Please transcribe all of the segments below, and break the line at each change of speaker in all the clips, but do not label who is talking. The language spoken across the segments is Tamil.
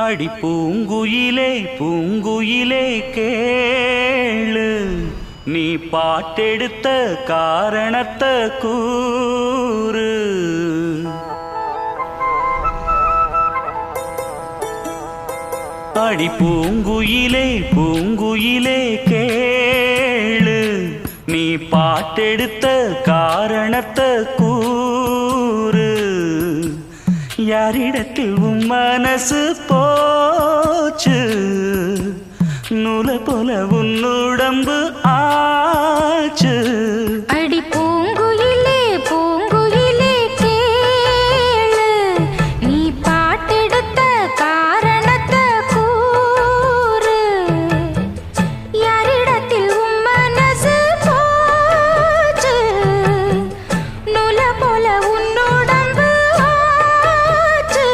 அடி பூங்குயிலே பூங்குயிலே கேளு, நீ பாட்டெடுத்த காரணத்தை கூறு. அடி பூங்குயிலே பூங்குயிலே கேளு, நீ பாட்டெடுத்த காரணத்தை கூறு. யாரிடத்தில் உன் மனசு போச்சு, நூலை போல உன் உடம்பு ஆச்சு.
அடி பூங்குயிலே பூங்குயிலே கேளு, நீ பாட்டெடுத்த காரணத்தை கூறு. யாரிடத்தில் உன் மனசு போச்சு, நூலை போல உன் உடம்பு ஆச்சு.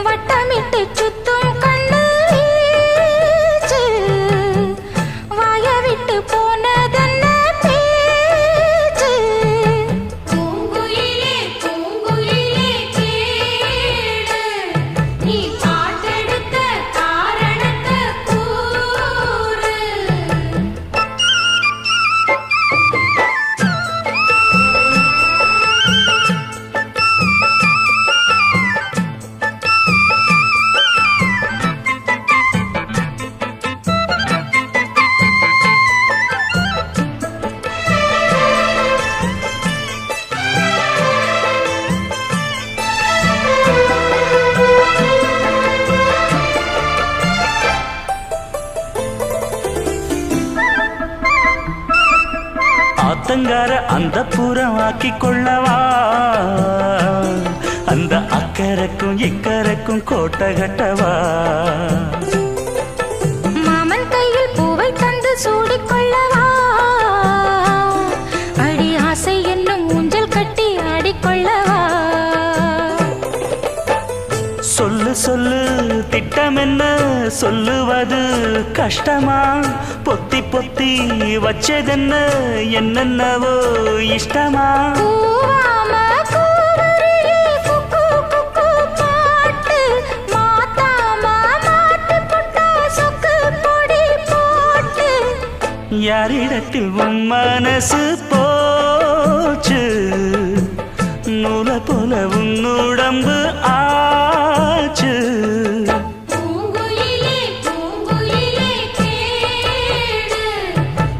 வட்டமிட்டு சுத்தும் கண்ணு வீச்சு, வாய விட்டு போனதென்ன பேச்சு. பூங்குயிலே பூங்குயிலே கேளு, நீ பாட்டெடுத்த காரணத்தை கூறு.
ஆத்தங்கார அந்த புறம் ஆக்கி கொள்ளவா, அந்த அக்கறைக்கும் இக்கரைக்கும் கோட்டை கட்டவா.
மாமன் கையில் பூவை தந்து சூடிக்கொள்ளவா, அடி ஆசை என்னும் ஊஞ்சல் கட்டி ஆடிக்கொள்ளவா.
சொல்லு சொல்லு திட்டம் என்ன, சொல்லுவது கஷ்டமா. பொத்தி பொத்தி வச்சதென்ன, என்னென்னவோ இஷ்டமா.
பூவாம கூவருளி குக்கு குக்கு பாட்டு, மாத்தாம மாட்டு புட்டா சொக்கு பொடி போட்டு.
யாரிடத்தில் உன் மனசு போச்சு, நூலை போல உன் உடம்பு ஆச்சு.
பூங்குயிலே பூங்குயிலே கேளு,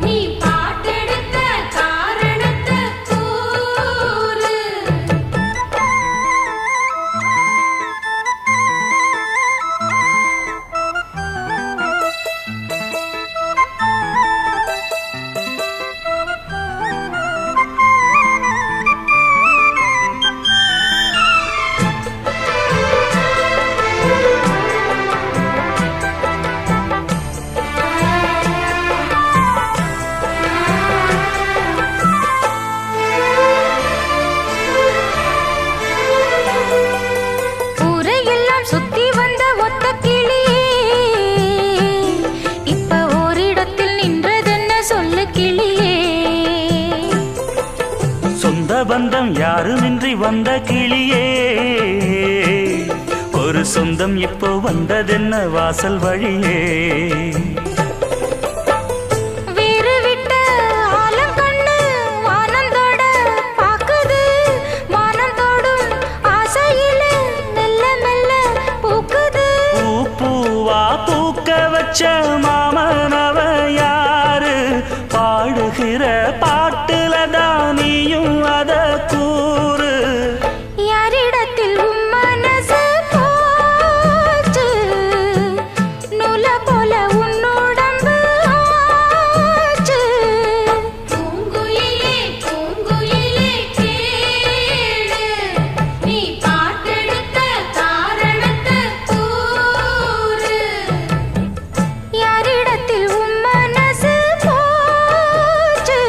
நீ பாட்டெடுத்த காரணத்தை கூறு. ஊரையெல்லாம் சுத்தி வந்த ஒத்த கிளியே, இப்ப ஓரிடத்தில் நின்றதென்ன சொல்லு கிளியே.
சொந்த பந்தம் யாருமின்றி வந்த கிளியே, ஒரு சொந்தம் இப்போ வந்ததென்ன வாசல் வழியே.
வேறு விட்ட ஆலங்கண்ணு வானந்தோட பாக்குது, வானந்தோடும் ஆசையிலே மெல்ல மெல்ல பூக்குது.
பூ பூவா பூக்க வச்ச மாமனவ யாரு, பாடுகிற பாட்டுல தானியும் அத கூறு.
யாரிடத்தில் உன் மனசு போச்சு, நூலை போல உன் உடம்பு ஆச்சு. பூங்குயிலே பூங்குயிலே கேளு, நீ பாட்டெடுத்த காரணத்தை கூறு. யாரிடத்தில் உன் மனசு போச்சு,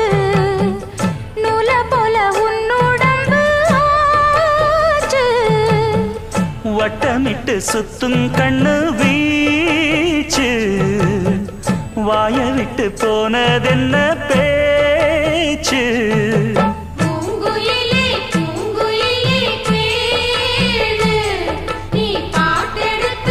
நூலை போல உன் உடம்பு ஆச்சு.
வட்டமிட்டு சுத்தும் கண்ணு வீச்சு, வாய விட்டு போனதென்ன பேச்சு.
பூங்குயிலே பூங்குயிலே கேளு, நீ பாட்டெடுத்த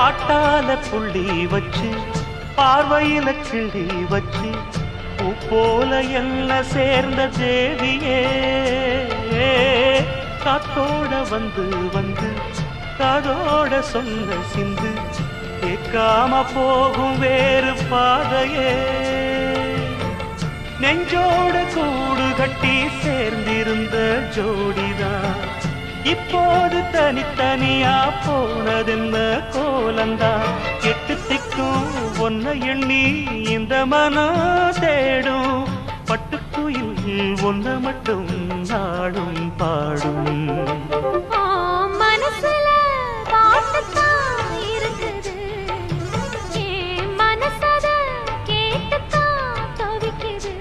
பாட்டால புள்ளி வச்சு பார்வையில கிள்ளி வச்சு பூ போல என்ன சேர்ந்த தேவியே காத்தோட வந்து வந்து காதோட சொன்ன சிந்து கேட்காம போகும் வேறு பாதையே நெஞ்சோட கூடு கட்டி சேர்ந்திருந்த ஜோடிதான் இப்போது தனித்தனியா போனதென்ன கோலந்தா எட்டு திக்கும் ஒன்ன எண்ணி இந்த மனம் தேடும் பட்டுக்குயில் ஒன்ன மட்டும் நாடும் பாடும்
மனசுல பாட்டுத்தான் இருக்குது மனசத கேட்டுத்தான் தவிக்குது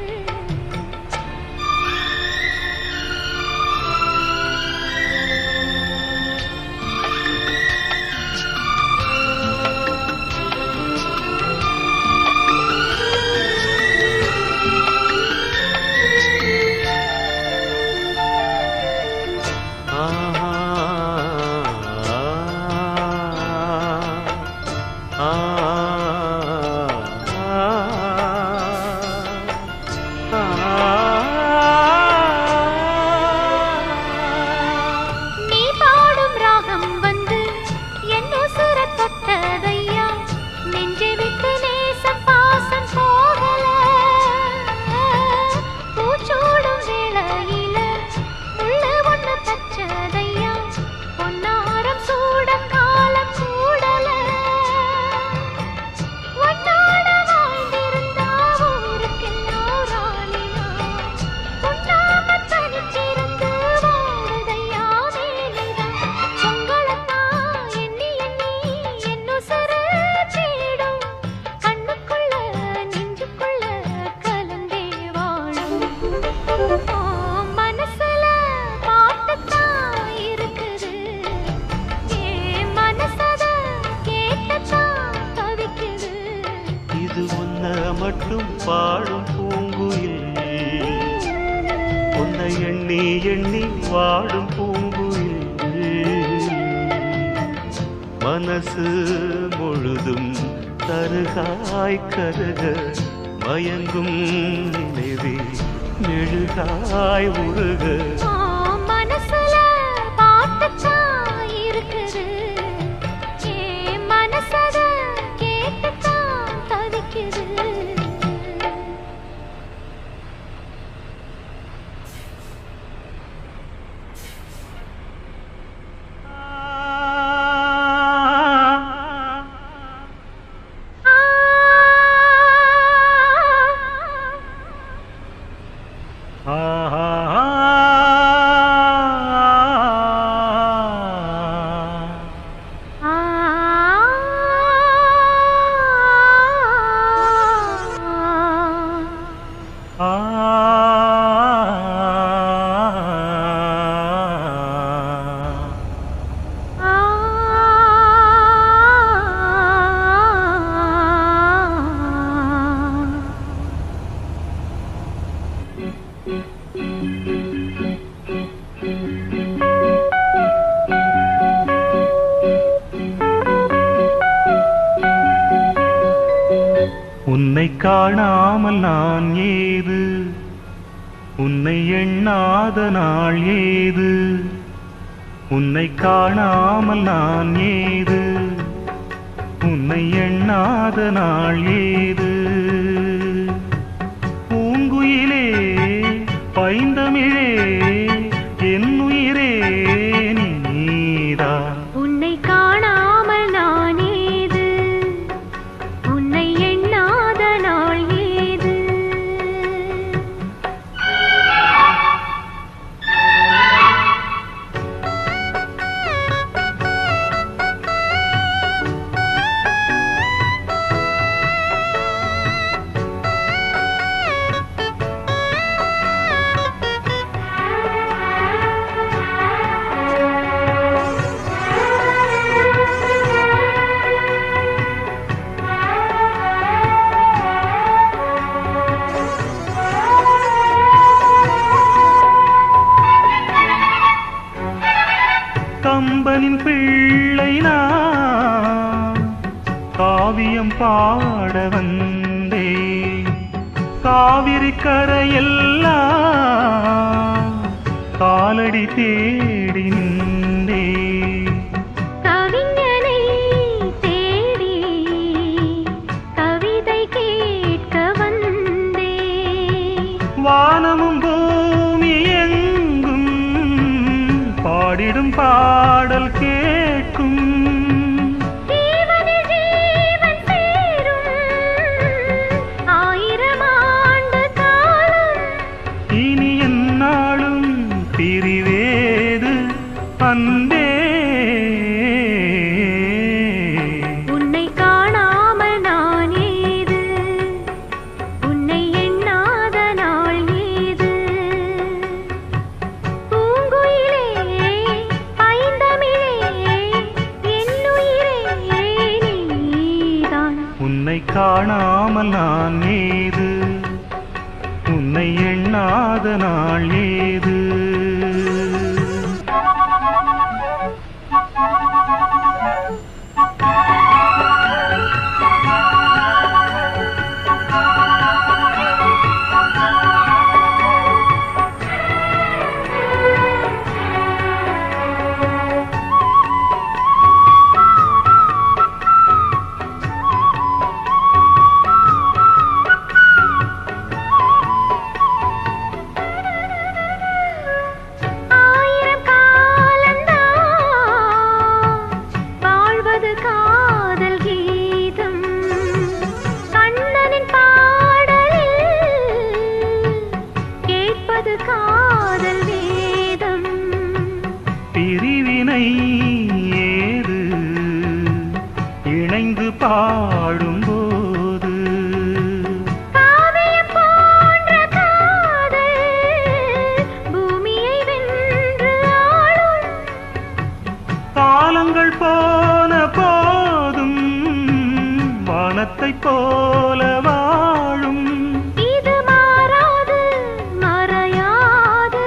மட்டும் பாடும் பூங்குயில் உன்னை எண்ணி எண்ணி வாடும் பூங்குயில் மனசு முழுதும் தருகாய் கருக மயங்கும் நினைவே மெழுகாய் உருக
மனசுல பாட்டுத்தான் இருக்குது மனசத கேட்டுத்தான் தவிக்குது
உன்னை காணாமல் நான் ஏது உன்னை எண்ணாத நாள் ஏது உன்னை காணாமல் நான் ஏது உன்னை எண்ணாத நாள் ஏது பூங்குயிலே பைந்தமிழே என் உயிரே நீதான்
உன்னை காணாமல் நான் ஏது உன்னை எண்ணாத நாள் ஏது
கம்பனின் பிள்ளை நான் காவியம் பாட வந்தே காவிரி கரையெல்லாம் காலடி தேடி நின்றே
கவிஞனை தேடி கவிதை கேட்க வந்தே
வானமும் பூமி எங்கும் பாடிடும் பாடல் கேட்கும் அன்பே
உன்னை காணாமல் நான் ஏது உன்னை எண்ணாத நாள் ஏது பூங்குயிலே பைந்தமிழே என்னுயிரே நீதான்
உன்னை காணாமல் நான் ஏது உன்னை எண்ணாத நாள் ஏது பிரிவினை ஏது இணைந்து பாடும்போது
காவியம் போன்ற காதல் பூமியை வென்று ஆளும்
காலங்கள் போன போதும் வானத்தை போல வாழும்
இது மாறாது மறையாது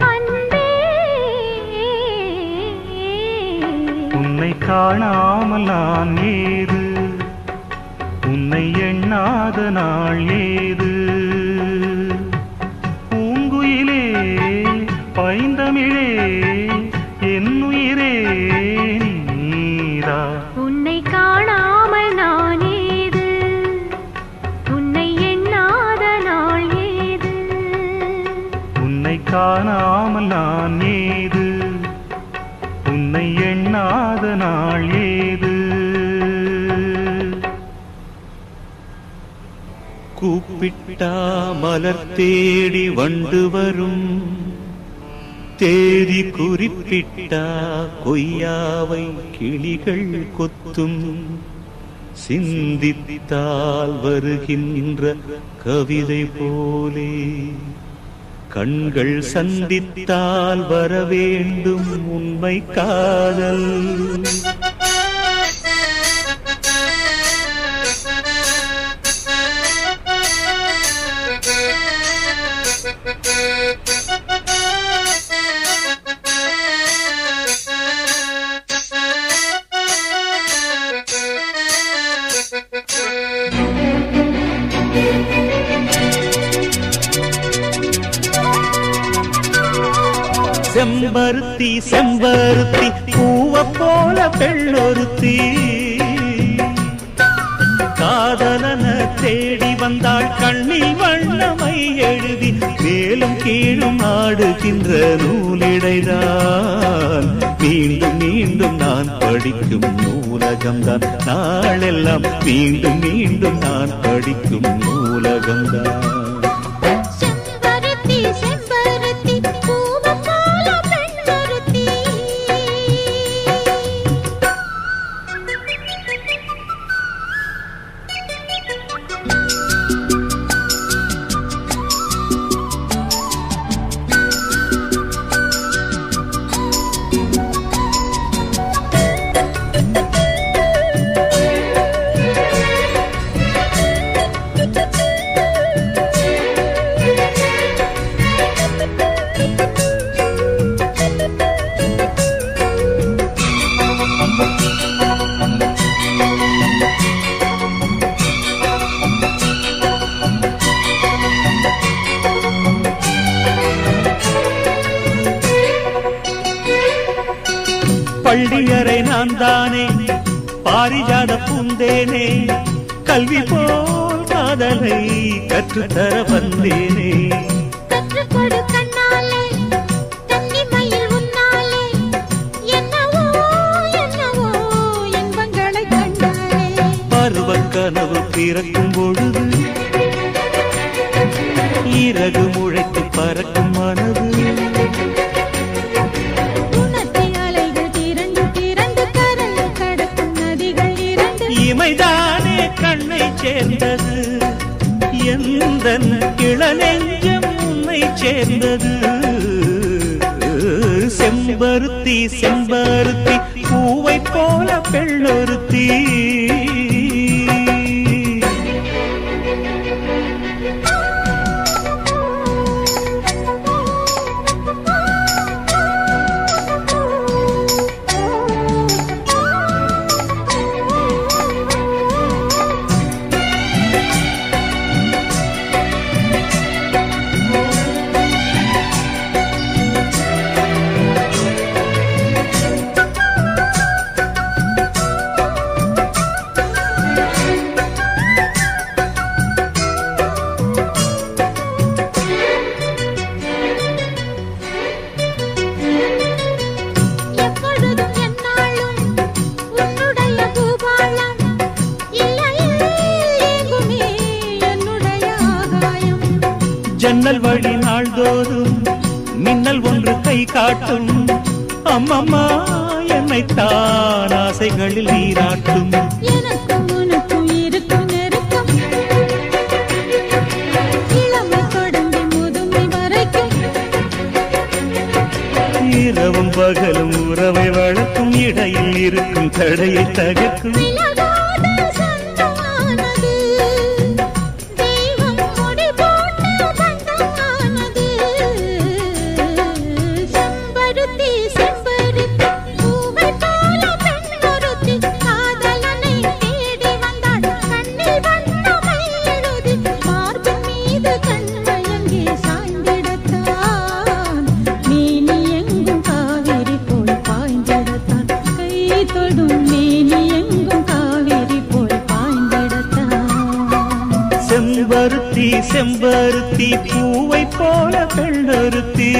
அன்பே
உன்னை காணாமல் நான் ஏது உன்னை எண்ணாத நாள் ஏது பூங்குயிலே பைந்தமிழே என்னுயிரே நீரா
உன்னை காணாமல் நான் ஏது உன்னை எண்ணாத நாள் ஏது
உன்னை காணாமல் நான் ஏது உன்னை எண்ணாத நாள் ஏது கூப்பிட்டா மலர் தேடி வண்டு வரும் தேதி குறிப்பிட்டா கொய்யாவை கிளிகள் கொத்தும் சிந்தித்தால் வருகின்ற கவிதை போலே கண்கள் சந்தித்தால் வரவேண்டும் உண்மை காதல் செம்பருத்தி செம்பருத்தி பூவ போல பெண்ணொருத்தி காதலன தேடி வந்தாள் கண்ணில் வண்ணமை எழுதி மேலும் கீழும் ஆடுகின்ற நூலிடைதான் மீண்டும் மீண்டும் நான் படிக்கும் நூலகம்தான் நாளெல்லாம் மீண்டும் மீண்டும் நான் படிக்கும் நூலகம்தான்
செம்பருத்தி செம்பருத்தி பூவ போல பெண்ணொருத்தி
நான் தானே பாரிஜாத பூந்தேனே கல்வி போல் காதலை கற்றுத்தர வந்தேனே
கற்றுக்கொடு கண்ணாலே கன்னிமயில் உன்னாலே என்னவோ என்னவோ இன்பங்களை கண்டாலே
பருவக் கனவு பிறக்கும் பொழுது இறகு முளைத்து பறக்கும் மனது
உனத்தை அலைகள் திரண்டு திரண்டு கரை கடக்கும் நதிகள் இரண்டு
இமைதானே கண்ணை சேர்ந்தது எந்தன் இளநெஞ்சம் உன்னை சேர்ந்தது செம்பருத்தி செம்பருத்தி பூவை போல பெண்ணொருத்தி
எப்பொழுதும் என்னாலும் உன்னுடைய பூபாலம் இல்லையே எங்குமே என்னுடைய ஆகாயம்
ஜன்னல் வழி நாள்தோறும் மின்னல் ஒன்று கை காட்டும் அம்மம்மா என்னைத்தான் ஆசைகளில் நீராட்டும்
எனக்கும் உனக்கும் இருக்கும் நெருக்கம் இளமை தொடங்கி முதுமை வரைக்கும்
இரவும் பகலும் உறவை வளர்க்கும் இடையில் இருக்கும் தடையை தகர்க்கும்
விலகாத சொந்தமானது தெய்வம் முடி போட்ட பந்தமானது செம்பருத்தி செம்பருத்தி பூவை போல பெண்ணொருத்தி காதலனை தேடி வந்தாள் கண்ணில் வண்ணமை எழுதி மார்பின் மீது கண்மயங்கி சாய்ந்திடத்தான் மேனி எங்கும் காவிரி போல் பாய்ந்திடத்தான் கை தொடும் மேனி எங்கும் காவிரி போல் பாய்ந்திடத்தான்
செம்பருத்தி செம்பருத்தி பூவை போல பெண்ணொருத்தி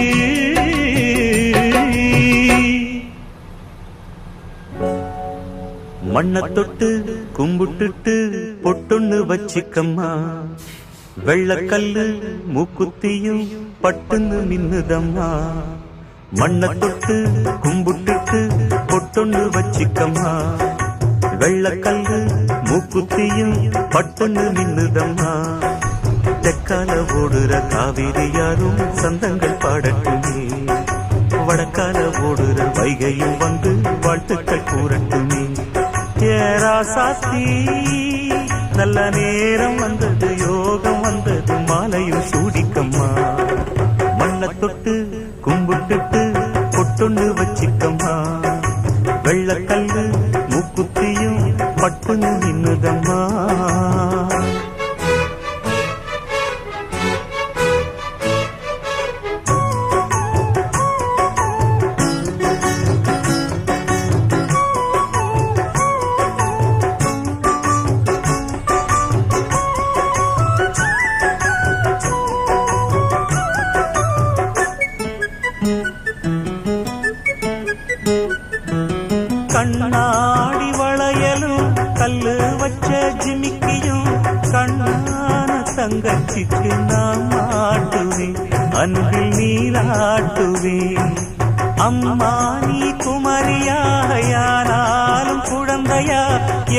மண்ண தொட்டு கும்பிட்டுட்டு பொட்டொன்னு வச்சிக்கம்மா வெள்ளக்கல்லு மூக்குத்தியும் பட்டுன்னு மின்னுதம்மா மண்ண தொட்டு கும்பிட்டுட்டு பொட்டொன்னு வச்சிக்கம்மா வெள்ளக்கல்லு மூக்குத்தியும் பட்டுன்னு மின்னுதம்மா தெற்கால ஓடுற காவிரி யாரும் சந்தங்கள் பாடட்டுமே வடக்கால ஓடுற வைகையும் வந்து வாழ்த்துக்கள் கூறட்டுமே ஏராசாத்தி நல்ல நேரம் வந்தது யோகம் வந்தது மாலையும் சூடிக்கம்மா மண்ண தொட்டு கும்பிட்டுட்டு பொட்டொன்னு வச்சிக்கம்மா வெள்ளக்கல்லு மூக்குத்தியும் பட்டுன்னு நின்னுதம்மா கண்ணாடி வளையலும் கல்லு வச்ச ஜிமிக்கியும் கண்ணான தங்கச்சிக்கு நான் மாட்டுவேன் அன்பில் நீராட்டுவேன் அம்மா நீ குமரியாயானாலும் குழந்தையா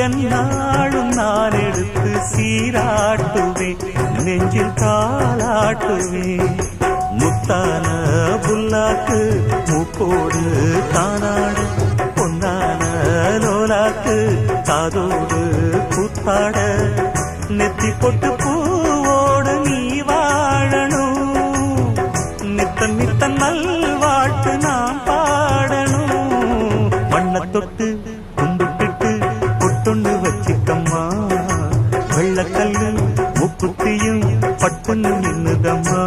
என்னாலும் நான் எடுத்து சீராட்டுவேன் நெஞ்சில் தாளாட்டுவேன் முத்தான புல்லாக்கு மூக்கோடு தானாடு பொன்னான லோலாக்கு காதோடு கூத்தாட நெத்தி பொட்டு பூவோடு நீ வாழணும் நித்த நித்த நல்வாழ்த்து நான் பாடணும் மண்ண தொட்டு கும்பிட்டுட்டு பொட்டொன்னு வச்சிக்கம்மா வெள்ளக்கல்லு முக்குத்தியும் பட்டுன்னு நின்னுதம்மா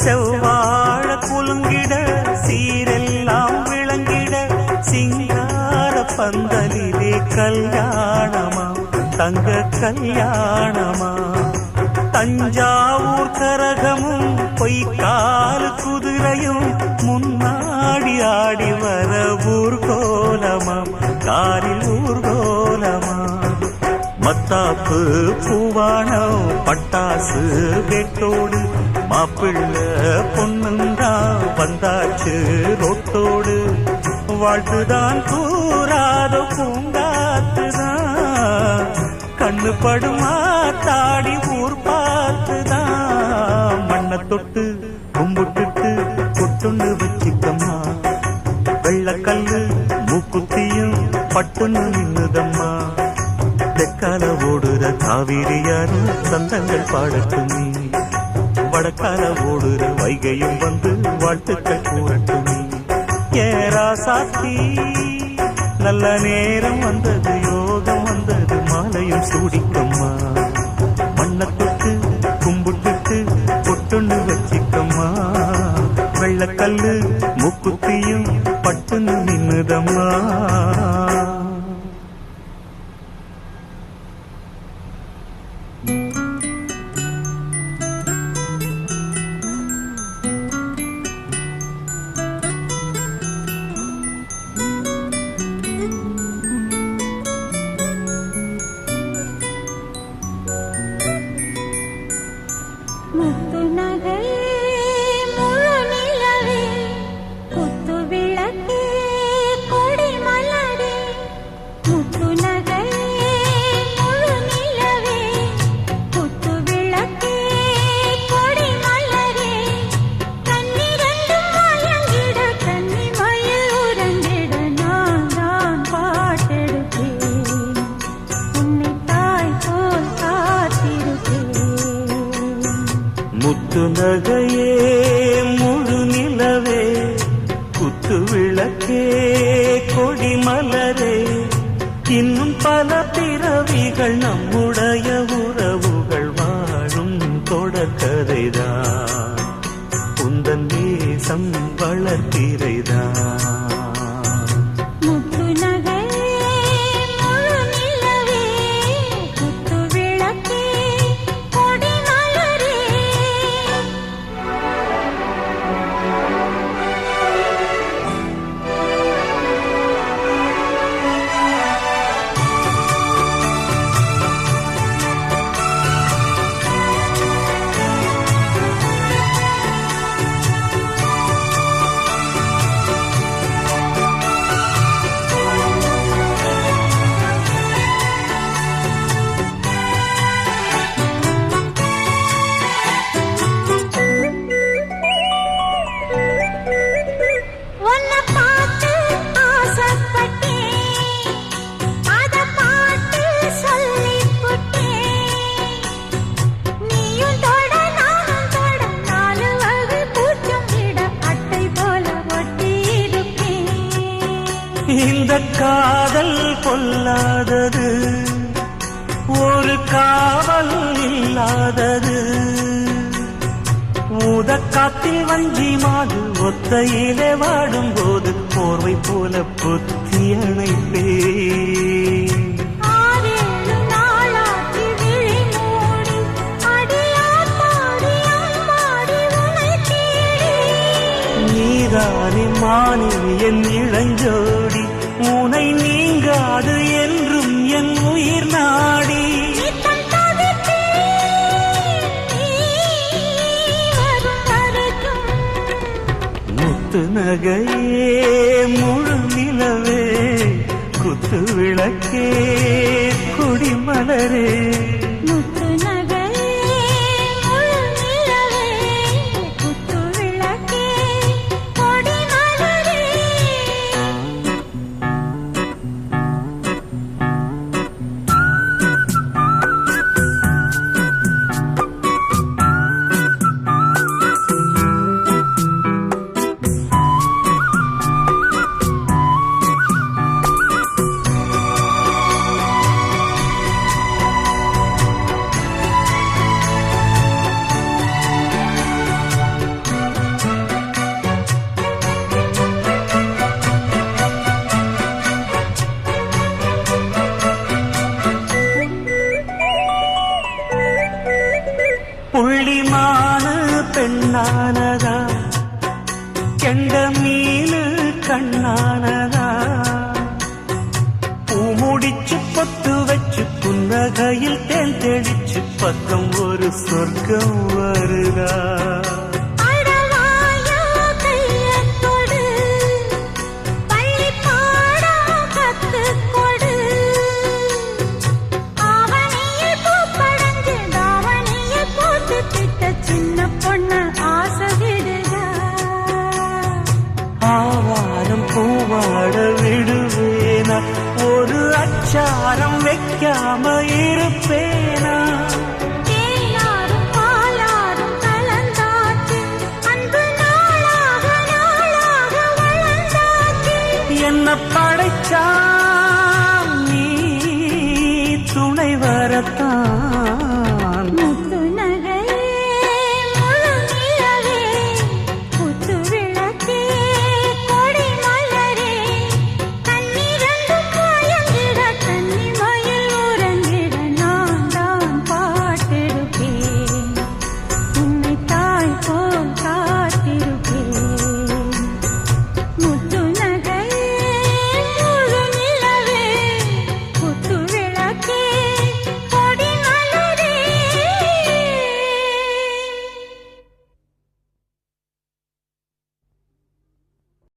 செவ்வாழ குலுங்கிட சீரெல்லாம் விளங்கிட சிங்கார பந்தலிலே கல்யாணமா தங்க கல்யாணமா தஞ்சாவூர் கரகமும் பொய்க்கால் குதிரையும் முன்னாடி ஆடி வர ஊர்கோலமா காரில் ஊர்கோலமா மத்தாப்பு பூவானம் பட்டாசு வெட்டோடு மாப்பிள்ளை பொண்ணுந்தா வந்தாச்சு ரோட்டோடு வாழ்த்துதான் கூறாத பூங்காத்துதான் கண்ணு படுமா தாடி ஊர் பார்த்துதான் மண்ணை தொட்டு கும்பிட்டுட்டு கொட்டுன்னு வச்சுக்கம்மா வெள்ளக்கல்லு மூக்குத்தியும் பட்டுன்னு நின்னுதம்மா தெற்கால ஓடுற காவிரியாரும் சந்தங்கள் பாடட்டுமே வடக்கால ஓடுற வைகையும் வந்து வாழ்த்துக்கள் கூறட்டுமே ஏராசாத்தி நல்ல நேரம் வந்தது யோகம் வந்தது மாலையும் சூடிக்கம்மா மண்ணை தொட்டு கும்பிட்டுட்டு பொட்டுன்னு வச்சிக்கம்மா வெள்ளக்கல்லு மூக்குத்தியும் பட்டுன்னு நின்னுதம்மா
முத்து நகை முழு நிலவே குத்து விளக்கே கொடி மலரே முத்து நகை முழு நிலவே குத்து விளக்கே கொடி மலரே கண்ணிரண்டும் மயங்கிட கண்ணி மயில் உறங்கிட நான் தான் பாட்டெடுப்பேன் உன்னை தாய் போல் காத்திருப்பேன்
முத்து நகையே முழு நிலவே குத்து விளக்கே கொடி மலரே இன்னும் பல பிறவிகள் நம்முடைய உறவுகள் வாழும் தொடர்கதைதான் உந்தன் நேசம் வளர்த்திரைதான்
முத்து நகை முழு நிலவே குத்து விளக்கே கொடி மலரே உன்னை பார்த்து ஆசைப்பட்டேன் அத பாட்டு சொல்லிப் புட்டேன் நீயும் தொட நானும் தொட நாலு வகை பூச்சும் விட அட்டை போல ஒட்டி இருப்பேன்
இந்த காதல் பொல்லாதது ஒரு காவல் இல்லாதது ஊதக்காத்தில் வஞ்சி மாடு ஒத்தையிலே வாடும் போது போர்வை போல புத்தி அணைப்பே
ஆறேழு நாளாகி விழி மூடி அடியாத்தாடி அம்மாடி உனை தேடி
நீதானே மானே என் இளஞ்சோடி உனை நீங்காது என்றும் என் உயிர் நாடி
நித்தம் தவித்தேன் நீ வரும் வரைக்கும்
முத்து நகையே முழு நிலவே குத்து விளக்கே கொடி மலரே
முத்து நகை முழு நிலவே குத்து விளக்கே கொடி மலரே
பெண்ணானதா கெண்ட மீனு கண்ணானதா பூ முடிச்சு பொட்டு வச்சு புன்னகையில் தேன் தெளிச்சு பக்கம் ஒரு சொர்க்கம் வருதா ஆவாரம் பூவாட விடுவேனா ஒரு அச்சாரம் வைக்காம இருப்பே